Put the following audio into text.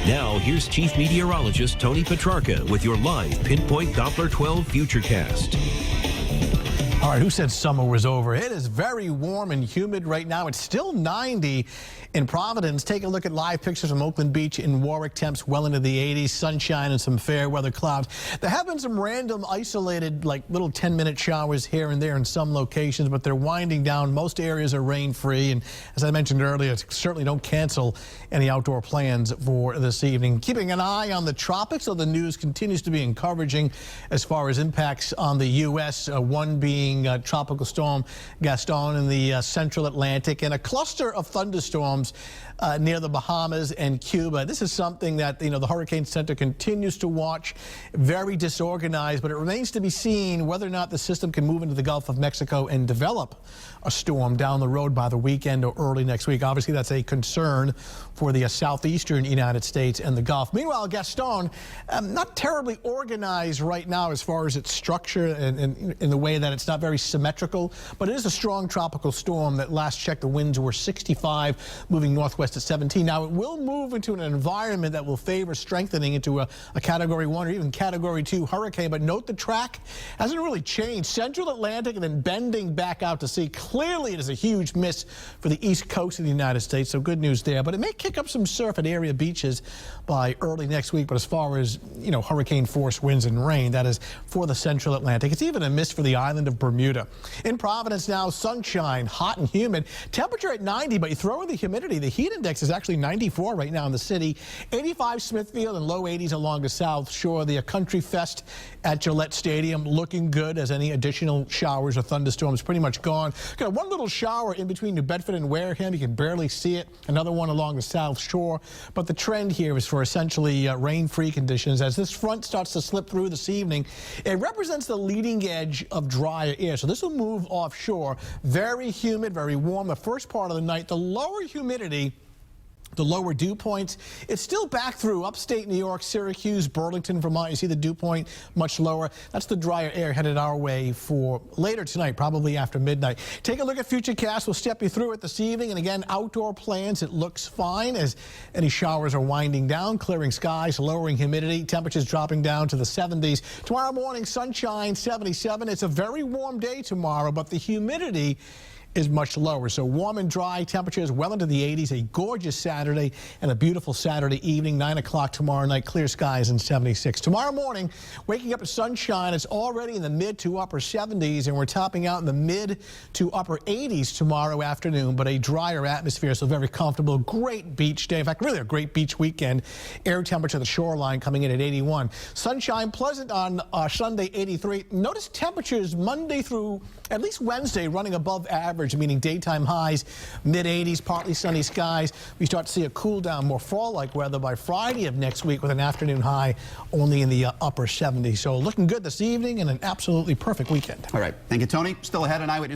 Now, here's Chief Meteorologist Tony Petrarca with your live Pinpoint Doppler 12 Futurecast. All right, who said summer was over? It is very warm and humid right now. It's still 90 in Providence. Take a look at live pictures from Oakland Beach in Warwick. Temps well into the 80s, sunshine and some fair weather clouds. There have been some random isolated, like little 10-minute showers here and there in some locations, but they're winding down. Most areas are rain-free, and as I mentioned earlier, certainly don't cancel any outdoor plans for this evening. Keeping an eye on the tropics, so the news continues to be encouraging as far as impacts on the U.S., one being Tropical Storm Gaston in the central Atlantic, and a cluster of thunderstorms near the Bahamas and Cuba. This is something that the Hurricane Center continues to watch. Very disorganized, but it remains to be seen whether or not the system can move into the Gulf of Mexico and develop a storm down the road by the weekend or early next week. Obviously, that's a concern for the southeastern United States and the Gulf. Meanwhile, Gaston, not terribly organized right now as far as its structure and in the way that it's not very symmetrical, but it is a strong tropical storm that last checked the winds were 65, moving northwest at 17. Now, it will move into an environment that will favor strengthening into a Category 1 or even Category 2 hurricane, but note the track hasn't really changed. Central Atlantic and then bending back out to sea. Clearly, it is a huge miss for the east coast of the United States, so good news there. But it may kick up some surf at area beaches by early next week. But as far as, hurricane force winds and rain, that is for the central Atlantic. It's even a miss for the island of Bermuda. In Providence now, sunshine, hot and humid. Temperature at 90, but you throw in the humidity. The heat index is actually 94 right now in the city. 85 Smithfield and low 80s along the South Shore. The Country Fest at Gillette Stadium looking good as any additional showers or thunderstorms pretty much gone. Got one little shower in between New Bedford and Wareham. You can barely see it. Another one along the South Shore. But the trend here is for essentially rain-free conditions. As this front starts to slip through this evening, it represents the leading edge of drier air. So this will move offshore. Very humid, very warm the first part of the night. The lower humidity, the lower dew points, it's still back through upstate New York, Syracuse, Burlington, Vermont. You see the dew point much lower. That's the drier air headed our way for later tonight, probably after midnight. Take a look at Futurecast. We'll step you through it this evening. And again, outdoor plans, it looks fine as any showers are winding down, clearing skies, lowering humidity, temperatures dropping down to the 70s. Tomorrow morning, sunshine, 77. It's a very warm day tomorrow, but the humidity is much lower. So warm and dry, temperatures well into the 80s, a gorgeous Saturday and a beautiful Saturday evening. 9 o'clock tomorrow night, clear skies and 76. Tomorrow morning, waking up to sunshine. It's already in the mid to upper 70s, and we're topping out in the mid to upper 80s tomorrow afternoon, but a drier atmosphere, so very comfortable. Great beach day. In fact, really a great beach weekend. Air temperature, the shoreline coming in at 81. Sunshine, pleasant on Sunday, 83. Notice temperatures Monday through at least Wednesday running above average, meaning daytime highs, mid-80s, partly sunny skies. We start to see a cool down, more fall-like weather by Friday of next week with an afternoon high only in the upper 70s. So looking good this evening and an absolutely perfect weekend. All right. Thank you, Tony. Still ahead on Eyewitness.